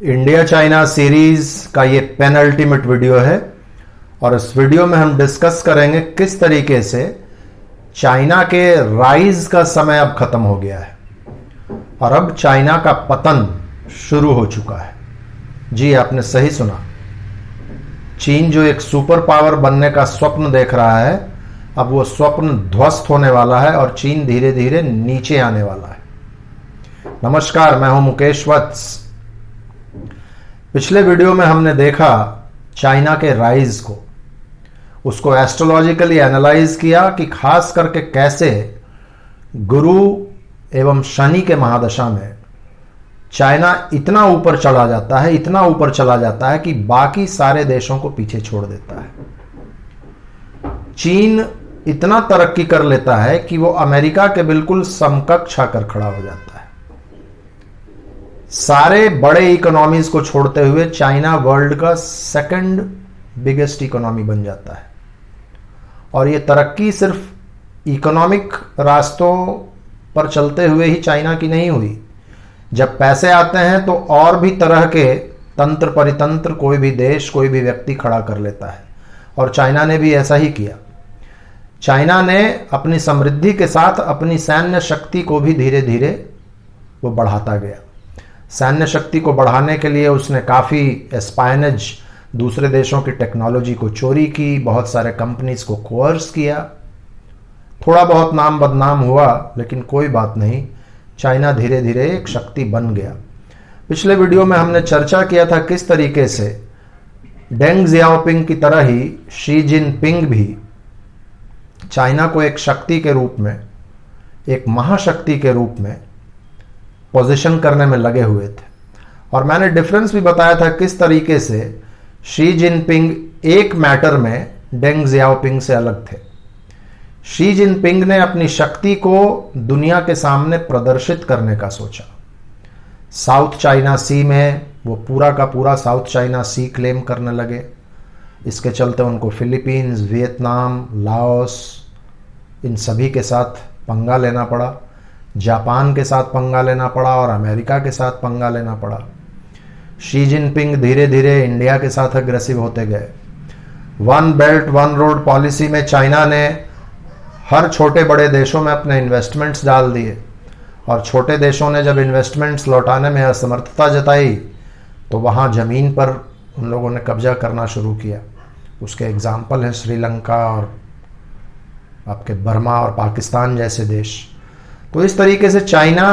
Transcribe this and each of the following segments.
India China series का ये penultimate video है और इस वीडियो में हम डिस्कस करेंगे किस तरीके से चाइना के राइज का समय अब खत्म हो गया है और अब चाइना का पतन शुरू हो चुका है। जी आपने सही सुना, चीन जो एक सुपर पावर बनने का स्वप्न देख रहा है, अब वो स्वप्न ध्वस्त होने वाला है और चीन धीरे धीरे नीचे आने वाला है। नमस्कार, मैं हूं मुकेश वत्स। पिछले वीडियो में हमने देखा चाइना के राइज को, उसको एस्ट्रोलॉजिकली एनालाइज किया कि खास करके कैसे गुरु एवं शनि के महादशा में चाइना इतना ऊपर चला जाता है, इतना ऊपर चला जाता है कि बाकी सारे देशों को पीछे छोड़ देता है। चीन इतना तरक्की कर लेता है कि वो अमेरिका के बिल्कुल समकक्ष आकर खड़ा हो जाता है। सारे बड़े इकोनॉमीज को छोड़ते हुए चाइना वर्ल्ड का सेकंड बिगेस्ट इकोनॉमी बन जाता है। और ये तरक्की सिर्फ इकोनॉमिक रास्तों पर चलते हुए ही चाइना की नहीं हुई। जब पैसे आते हैं तो और भी तरह के तंत्र परितंत्र कोई भी देश, कोई भी व्यक्ति खड़ा कर लेता है और चाइना ने भी ऐसा ही किया। चाइना ने अपनी समृद्धि के साथ अपनी सैन्य शक्ति को भी धीरे धीरे वो बढ़ाता गया। सैन्य शक्ति को बढ़ाने के लिए उसने काफ़ी एस्पायनेज, दूसरे देशों की टेक्नोलॉजी को चोरी की, बहुत सारे कंपनीज को कोर्स किया। थोड़ा बहुत नाम बदनाम हुआ, लेकिन कोई बात नहीं, चाइना धीरे धीरे एक शक्ति बन गया। पिछले वीडियो में हमने चर्चा किया था किस तरीके से डेंग जियाओपिंग की तरह ही शी जिनपिंग भी चाइना को एक शक्ति के रूप में, एक महाशक्ति के रूप में पोजीशन करने में लगे हुए थे। और मैंने डिफरेंस भी बताया था किस तरीके से शी जिनपिंग एक मैटर में डेंग जियाओपिंग से अलग थे। शी जिनपिंग ने अपनी शक्ति को दुनिया के सामने प्रदर्शित करने का सोचा। साउथ चाइना सी में वो पूरा का पूरा साउथ चाइना सी क्लेम करने लगे। इसके चलते उनको फिलीपींस, वियतनाम, लाओस, इन सभी के साथ पंगा लेना पड़ा। जापान के साथ पंगा लेना पड़ा और अमेरिका के साथ पंगा लेना पड़ा। शी जिनपिंग धीरे धीरे इंडिया के साथ अग्रेसिव होते गए। One belt one road policy में चाइना ने हर छोटे बड़े देशों में अपने इन्वेस्टमेंट्स डाल दिए और छोटे देशों ने जब इन्वेस्टमेंट्स लौटाने में असमर्थता जताई तो वहाँ ज़मीन पर उन लोगों ने कब्जा करना शुरू किया। उसके एग्जाम्पल है श्रीलंका और आपके बर्मा और पाकिस्तान जैसे देश। तो इस तरीके से चाइना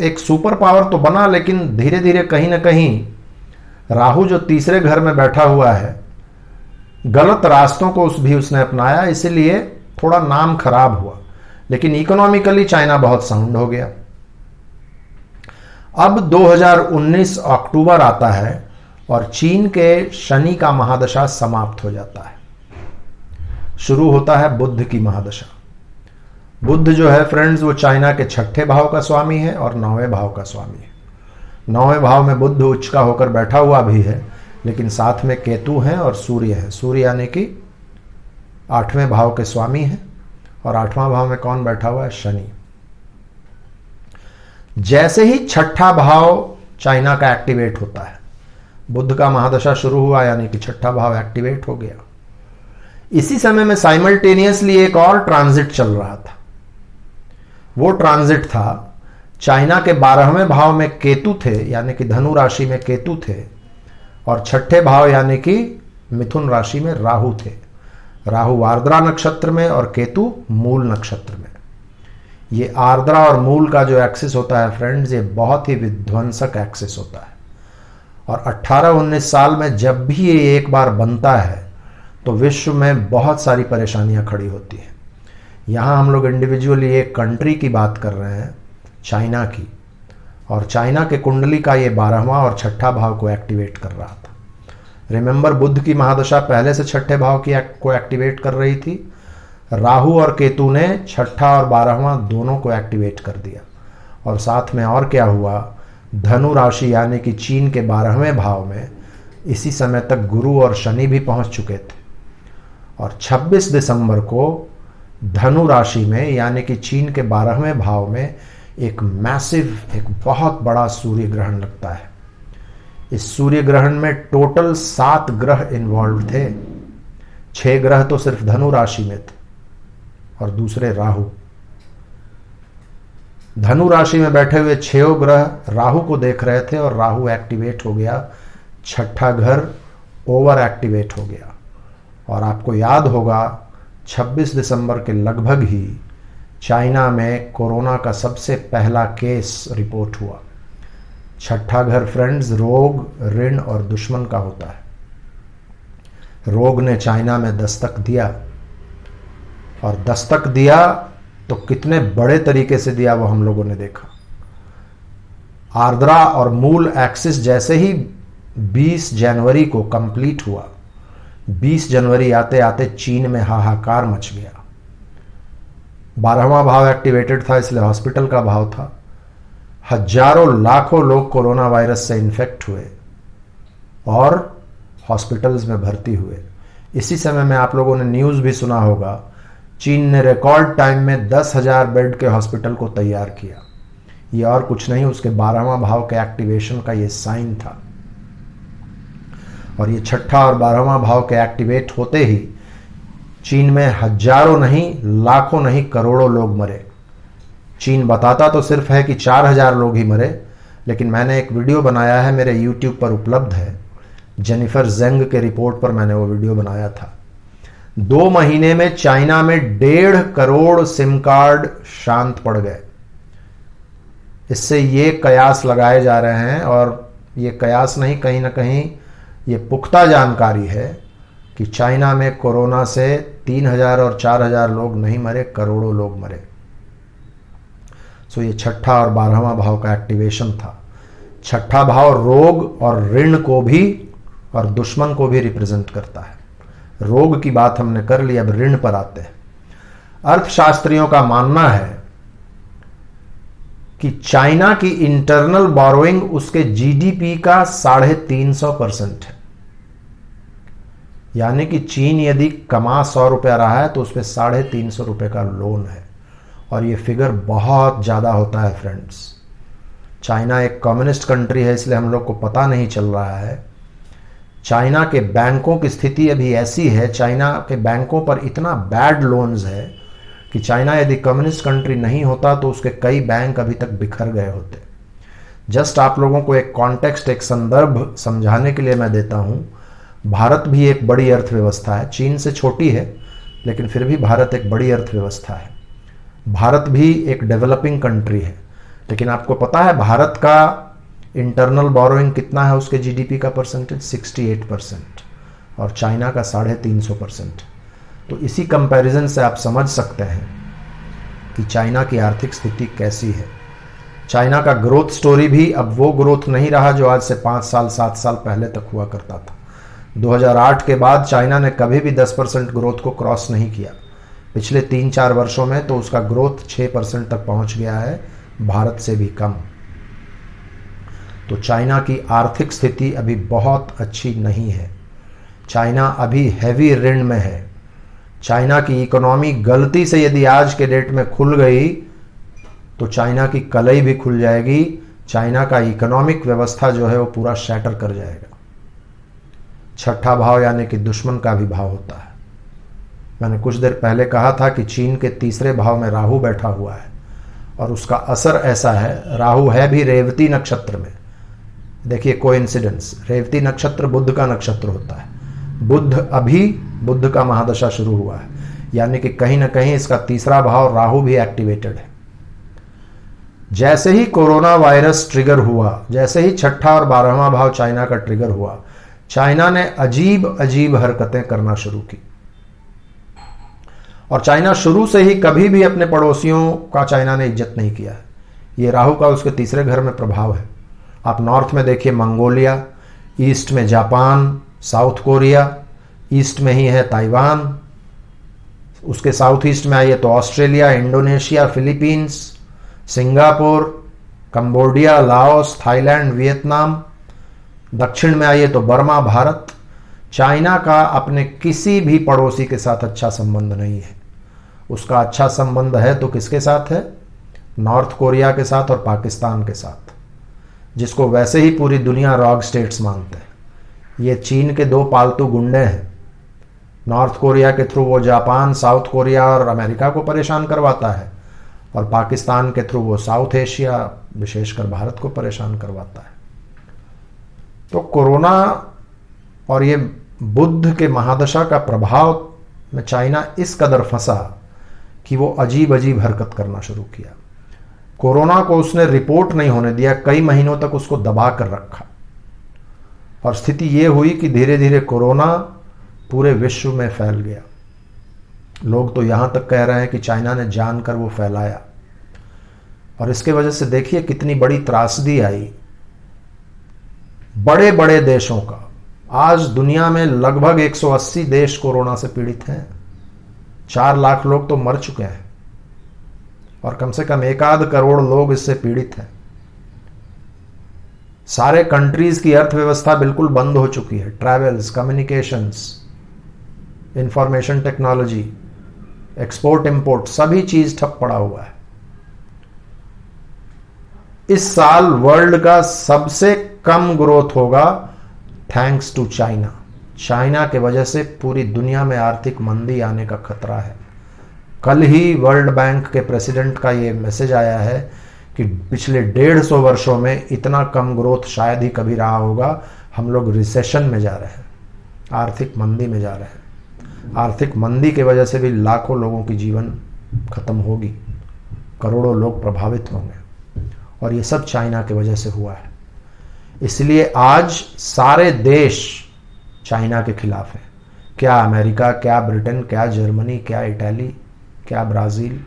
एक सुपर पावर तो बना, लेकिन धीरे धीरे कहीं ना कहीं राहु जो तीसरे घर में बैठा हुआ है, गलत रास्तों को उसने अपनाया, इसीलिए थोड़ा नाम खराब हुआ। लेकिन इकोनॉमिकली चाइना बहुत साउंड हो गया। अब 2019 अक्टूबर आता है और चीन के शनि का महादशा समाप्त हो जाता है। शुरू होता है बुध की महादशा। बुध जो है फ्रेंड्स, वो चाइना के छठे भाव का स्वामी है और 9वें भाव का स्वामी है। 9वें भाव में बुध उच्च का होकर बैठा हुआ भी है, लेकिन साथ में केतु है और सूर्य है। सूर्य यानी कि 8वें भाव के स्वामी है और 8वां भाव में कौन बैठा हुआ है? शनि। जैसे ही छठा भाव चाइना का एक्टिवेट होता है, बुध का महादशा शुरू हुआ यानी कि छठा भाव एक्टिवेट हो गया। इसी समय में साइमल्टेनियसली एक और ट्रांजिट चल रहा था। वो ट्रांजिट था, चाइना के 12वें भाव में केतु थे, यानी कि धनु राशि में केतु थे, और छठे भाव यानी कि मिथुन राशि में राहु थे। राहु आर्द्रा नक्षत्र में और केतु मूल नक्षत्र में। ये आर्द्रा और मूल का जो एक्सिस होता है फ्रेंड्स, ये बहुत ही विध्वंसक एक्सिस होता है। और 18-19 साल में जब भी ये एक बार बनता है तो विश्व में बहुत सारी परेशानियां खड़ी होती हैं। यहाँ हम लोग इंडिविजुअली एक कंट्री की बात कर रहे हैं, चाइना की, और चाइना के कुंडली का ये 12वां और छठा भाव को एक्टिवेट कर रहा था। रिमेंबर, बुध की महादशा पहले से छठे भाव को एक्टिवेट कर रही थी। राहु और केतु ने छठा और 12वां दोनों को एक्टिवेट कर दिया। और साथ में और क्या हुआ, धनु राशि यानी कि चीन के 12वें भाव में इसी समय तक गुरु और शनि भी पहुंच चुके थे। और 26 दिसंबर को धनु राशि में यानी कि चीन के 12वें भाव में एक मैसिव, एक बहुत बड़ा सूर्य ग्रहण लगता है। इस सूर्य ग्रहण में टोटल 7 ग्रह इन्वॉल्व थे। 6 ग्रह तो सिर्फ धनु राशि में थे और दूसरे राहु। धनु राशि में बैठे हुए 6 ग्रह राहु को देख रहे थे और राहु एक्टिवेट हो गया, छठा घर ओवर एक्टिवेट हो गया। और आपको याद होगा 26 दिसंबर के लगभग ही चाइना में कोरोना का सबसे पहला केस रिपोर्ट हुआ। छठा घर फ्रेंड्स रोग, ऋण और दुश्मन का होता है। रोग ने चाइना में दस्तक दिया, और दस्तक दिया तो कितने बड़े तरीके से दिया वो हम लोगों ने देखा। आर्द्रा और मूल एक्सिस जैसे ही 20 जनवरी को कंप्लीट हुआ, 20 जनवरी आते आते चीन में हाहाकार मच गया। 12वां भाव एक्टिवेटेड था, इसलिए हॉस्पिटल का भाव था। हजारों लाखों लोग कोरोना वायरस से इन्फेक्ट हुए और हॉस्पिटल्स में भर्ती हुए। इसी समय में आप लोगों ने न्यूज़ भी सुना होगा, चीन ने रिकॉर्ड टाइम में 10,000 बेड के हॉस्पिटल को तैयार किया। ये और कुछ नहीं, उसके 12वां भाव के एक्टिवेशन का ये साइन था। और ये छठा और 12वां भाव के एक्टिवेट होते ही चीन में हजारों नहीं, लाखों नहीं, करोड़ों लोग मरे। चीन बताता तो सिर्फ है कि 4,000 लोग ही मरे, लेकिन मैंने एक वीडियो बनाया है, मेरे YouTube पर उपलब्ध है। जेनिफर जेंग के रिपोर्ट पर मैंने वो वीडियो बनाया था। 2 महीने में चाइना में 1.5 करोड़ सिम कार्ड शांत पड़ गए। इससे ये कयास लगाए जा रहे हैं, और ये कयास नहीं, कहीं ना कहीं ये पुख्ता जानकारी है कि चाइना में कोरोना से 3,000 और 4,000 लोग नहीं मरे, करोड़ों लोग मरे। सो ये छठा और 12वां भाव का एक्टिवेशन था। छठा भाव रोग और ऋण को भी और दुश्मन को भी रिप्रेजेंट करता है। रोग की बात हमने कर ली, अब ऋण पर आते हैं। अर्थशास्त्रियों का मानना है कि चाइना की इंटरनल बोरोइंग उसके जीडीपी का 350% है। यानी कि चीन यदि कमा 100 रुपया रहा है तो उस पर 350 रुपये का लोन है, और ये फिगर बहुत ज़्यादा होता है फ्रेंड्स। चाइना एक कम्युनिस्ट कंट्री है, इसलिए हम लोग को पता नहीं चल रहा है। चाइना के बैंकों की स्थिति अभी ऐसी है, चाइना के बैंकों पर इतना बैड लोन्स है कि चाइना यदि कम्युनिस्ट कंट्री नहीं होता तो उसके कई बैंक अभी तक बिखर गए होते। जस्ट आप लोगों को एक कॉन्टेक्स्ट, एक संदर्भ समझाने के लिए मैं देता हूँ। भारत भी एक बड़ी अर्थव्यवस्था है, चीन से छोटी है, लेकिन फिर भी भारत एक बड़ी अर्थव्यवस्था है। भारत भी एक डेवलपिंग कंट्री है, लेकिन आपको पता है भारत का इंटरनल बोरोइंग कितना है, उसके जीडीपी का परसेंटेज 68%, और चाइना का 350%। तो इसी कंपैरिजन से आप समझ सकते हैं कि चाइना की आर्थिक स्थिति कैसी है। चाइना का ग्रोथ स्टोरी भी अब वो ग्रोथ नहीं रहा जो आज से 5 साल 7 साल पहले तक हुआ करता था। 2008 के बाद चाइना ने कभी भी 10% ग्रोथ को क्रॉस नहीं किया। पिछले 3-4 वर्षों में तो उसका ग्रोथ 6% तक पहुंच गया है, भारत से भी कम। तो चाइना की आर्थिक स्थिति अभी बहुत अच्छी नहीं है। चाइना अभी हैवी ऋण में है। चाइना की इकोनॉमी गलती से यदि आज के डेट में खुल गई तो चाइना की कलई भी खुल जाएगी। चाइना का इकोनॉमिक व्यवस्था जो है वो पूरा शैटर कर जाएगा। छठा भाव यानी कि दुश्मन का भी भाव होता है। मैंने कुछ देर पहले कहा था कि चीन के तीसरे भाव में राहु बैठा हुआ है, और उसका असर ऐसा है, राहु है भी रेवती नक्षत्र में। देखिए कोइंसिडेंस, रेवती नक्षत्र बुध का नक्षत्र होता है। बुध का महादशा शुरू हुआ है, यानी कि कहीं ना कहीं इसका तीसरा भाव राहु भी एक्टिवेटेड है। जैसे ही कोरोना वायरस ट्रिगर हुआ, जैसे ही छठा और 12वां भाव चाइना का ट्रिगर हुआ, चाइना ने अजीब अजीब हरकतें करना शुरू की। और चाइना शुरू से ही कभी भी अपने पड़ोसियों का चाइना ने इज्जत नहीं किया है। ये राहु का उसके तीसरे घर में प्रभाव है। आप नॉर्थ में देखिए मंगोलिया, ईस्ट में जापान, साउथ कोरिया, ईस्ट में ही है ताइवान, उसके साउथ ईस्ट में आइए तो Australia, Indonesia, Philippines, Singapore, Cambodia, Laos, Thailand, Vietnam. दक्षिण में आइए तो बर्मा, भारत। चाइना का अपने किसी भी पड़ोसी के साथ अच्छा संबंध नहीं है। उसका अच्छा संबंध है तो किसके साथ है? नॉर्थ कोरिया के साथ और पाकिस्तान के साथ। जिसको वैसे ही पूरी दुनिया रॉक स्टेट्स मानते हैं। ये चीन के दो पालतू गुंडे हैं। नॉर्थ कोरिया के थ्रू वो जापान, साउथ कोरिया और अमेरिका को परेशान करवाता है, और पाकिस्तान के थ्रू वो साउथ एशिया, विशेषकर भारत को परेशान करवाता है। तो कोरोना और ये बुद्ध के महादशा का प्रभाव में चाइना इस कदर फंसा कि वो अजीब अजीब हरकत करना शुरू किया। कोरोना को उसने रिपोर्ट नहीं होने दिया, कई महीनों तक उसको दबा कर रखा, और स्थिति ये हुई कि धीरे धीरे कोरोना पूरे विश्व में फैल गया। लोग तो यहां तक कह रहे हैं कि चाइना ने जानकर वो फैलाया, और इसके वजह से देखिए कितनी बड़ी त्रासदी आई बड़े बड़े देशों का। आज दुनिया में लगभग 180 देश कोरोना से पीड़ित हैं। 4 लाख लोग तो मर चुके हैं, और कम से कम 1 करोड़ लोग इससे पीड़ित हैं। सारे कंट्रीज की अर्थव्यवस्था बिल्कुल बंद हो चुकी है। Travels, communications, information technology, export import, सभी चीज ठप पड़ा हुआ है। इस साल वर्ल्ड का सबसे कम ग्रोथ होगा थैंक्स टू चाइना। चाइना के वजह से पूरी दुनिया में आर्थिक मंदी आने का खतरा है। कल ही वर्ल्ड बैंक के प्रेसिडेंट का ये मैसेज आया है कि पिछले 150 वर्षों में इतना कम ग्रोथ शायद ही कभी रहा होगा। हम लोग रिसेशन में जा रहे हैं, आर्थिक मंदी में जा रहे हैं। आर्थिक मंदी की वजह से भी लाखों लोगों की जीवन खत्म होगी, करोड़ों लोग प्रभावित होंगे, और ये सब चाइना की वजह से हुआ है। इसलिए आज सारे देश चाइना के खिलाफ हैं। क्या अमेरिका, क्या ब्रिटेन, क्या जर्मनी, क्या इटली, क्या ब्राजील।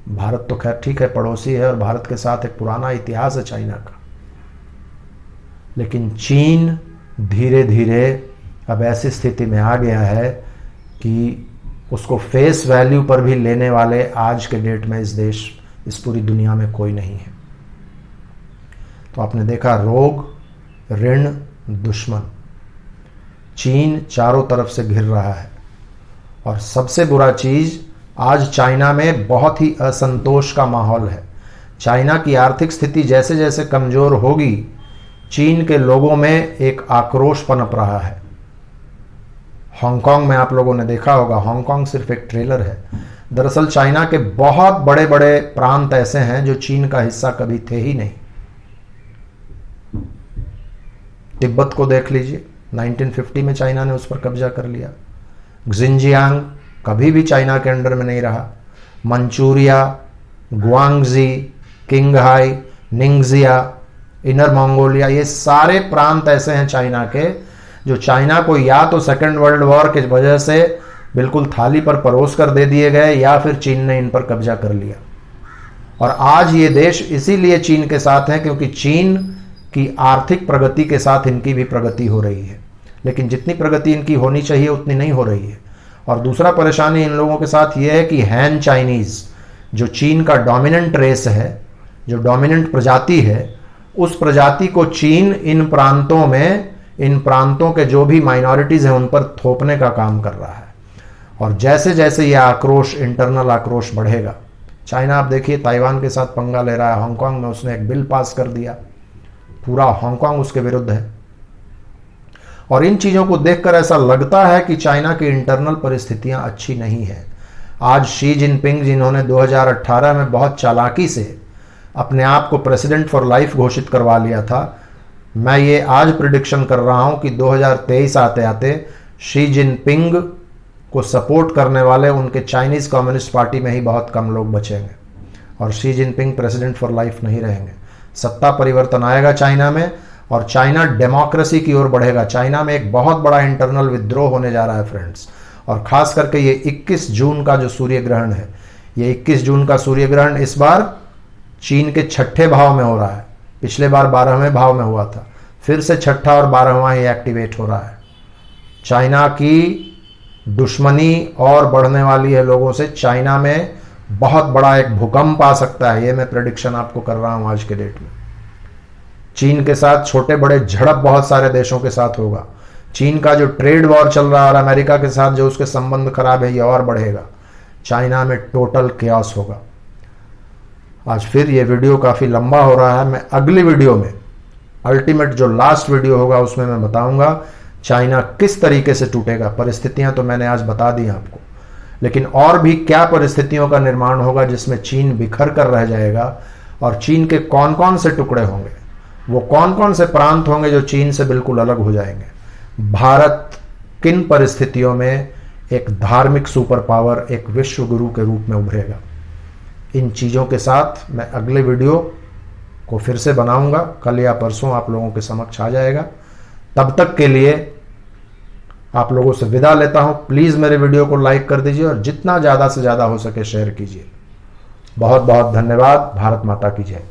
भारत तो खैर ठीक है, पड़ोसी है, और भारत के साथ एक पुराना इतिहास है चाइना का। लेकिन चीन धीरे धीरे अब ऐसी स्थिति में आ गया है कि उसको फेस वैल्यू पर भी लेने वाले आज के डेट में इस पूरी दुनिया में कोई नहीं है। तो आपने देखा, रोग, ऋण, दुश्मन, चीन चारों तरफ से घिर रहा है। और सबसे बुरा चीज, आज चाइना में बहुत ही असंतोष का माहौल है। चाइना की आर्थिक स्थिति जैसे जैसे कमजोर होगी, चीन के लोगों में एक आक्रोश पनप रहा है। हांगकांग में आप लोगों ने देखा होगा, हांगकांग सिर्फ एक ट्रेलर है। दरअसल चाइना के बहुत बड़े बड़े प्रांत ऐसे हैं जो चीन का हिस्सा कभी थे ही नहीं। तिब्बत को देख लीजिए, 1950 में चाइना ने उस पर कब्जा कर लिया। जिनजियांग कभी भी चाइना के अंडर में नहीं रहा। मंचूरिया, गुआंगजी, किंगहाई, निंगजिया, इनर मंगोलिया, ये सारे प्रांत ऐसे हैं चाइना के जो चाइना को या तो सेकेंड वर्ल्ड वॉर की वजह से बिल्कुल थाली पर परोस कर दे दिए गए, या फिर चीन ने इन पर कब्जा कर लिया। और आज ये देश इसीलिए चीन के साथ हैं क्योंकि चीन की आर्थिक प्रगति के साथ इनकी भी प्रगति हो रही है। लेकिन जितनी प्रगति इनकी होनी चाहिए उतनी नहीं हो रही है। और दूसरा परेशानी इन लोगों के साथ यह है कि हैन चाइनीज, जो चीन का डोमिनेंट रेस है, जो डोमिनेंट प्रजाति है, उस प्रजाति को चीन इन प्रांतों के जो भी माइनॉरिटीज हैं उन पर थोपने का काम कर रहा है। और जैसे जैसे यह आक्रोश, इंटरनल आक्रोश बढ़ेगा, चाइना आप देखिए ताइवान के साथ पंगा ले रहा है। हांगकांग में उसने एक बिल पास कर दिया, पूरा हांगकांग उसके विरुद्ध है। और इन चीजों को देखकर ऐसा लगता है कि चाइना की इंटरनल परिस्थितियां अच्छी नहीं है। आज शी जिनपिंग, जिन्होंने 2018 में बहुत चालाकी से अपने आप को प्रेसिडेंट फॉर लाइफ घोषित करवा लिया था, मैं ये आज प्रिडिक्शन कर रहा हूं कि 2023 आते आते शी जिनपिंग को सपोर्ट करने वाले उनके चाइनीज कम्युनिस्ट पार्टी में ही बहुत कम लोग बचेंगे, और Xi Jinping president for life नहीं रहेंगे। सत्ता परिवर्तन आएगा चाइना में, और चाइना डेमोक्रेसी की ओर बढ़ेगा। चाइना में एक बहुत बड़ा इंटरनल विद्रोह होने जा रहा है फ्रेंड्स। और खास करके ये 21 जून का जो सूर्य ग्रहण है, ये 21 जून का सूर्य ग्रहण इस बार चीन के 6ठे भाव में हो रहा है। पिछले बार 12वें भाव में हुआ था, फिर से 6ठा और 12वां ये एक्टिवेट हो रहा है। चाइना की दुश्मनी और बढ़ने वाली है लोगों से। चाइना में बहुत बड़ा एक भूकंप आ सकता है, ये मैं प्रेडिक्शन आपको कर रहा हूं आज के डेट में। चीन के साथ छोटे बड़े झड़प बहुत सारे देशों के साथ होगा। चीन का जो ट्रेड वॉर चल रहा है और अमेरिका के साथ जो उसके संबंध खराब है, ये और बढ़ेगा। चाइना में टोटल केओस होगा। आज फिर ये वीडियो काफ़ी लंबा हो रहा है। मैं अगली वीडियो में, अल्टीमेट जो लास्ट वीडियो होगा, उसमें मैं बताऊंगा चाइना किस तरीके से टूटेगा। परिस्थितियां तो मैंने आज बता दी आपको, लेकिन और भी क्या परिस्थितियों का निर्माण होगा जिसमें चीन बिखर कर रह जाएगा, और चीन के कौन कौन से टुकड़े होंगे, वो कौन कौन से प्रांत होंगे जो चीन से बिल्कुल अलग हो जाएंगे। भारत किन परिस्थितियों में एक धार्मिक सुपर पावर, एक विश्व गुरु के रूप में उभरेगा, इन चीज़ों के साथ मैं अगले वीडियो को फिर से बनाऊंगा। कल या परसों आप लोगों के समक्ष आ जाएगा। तब तक के लिए आप लोगों से विदा लेता हूं। प्लीज़ मेरे वीडियो को लाइक कर दीजिए और जितना ज़्यादा से ज़्यादा हो सके शेयर कीजिए। बहुत बहुत धन्यवाद। भारत माता की जय।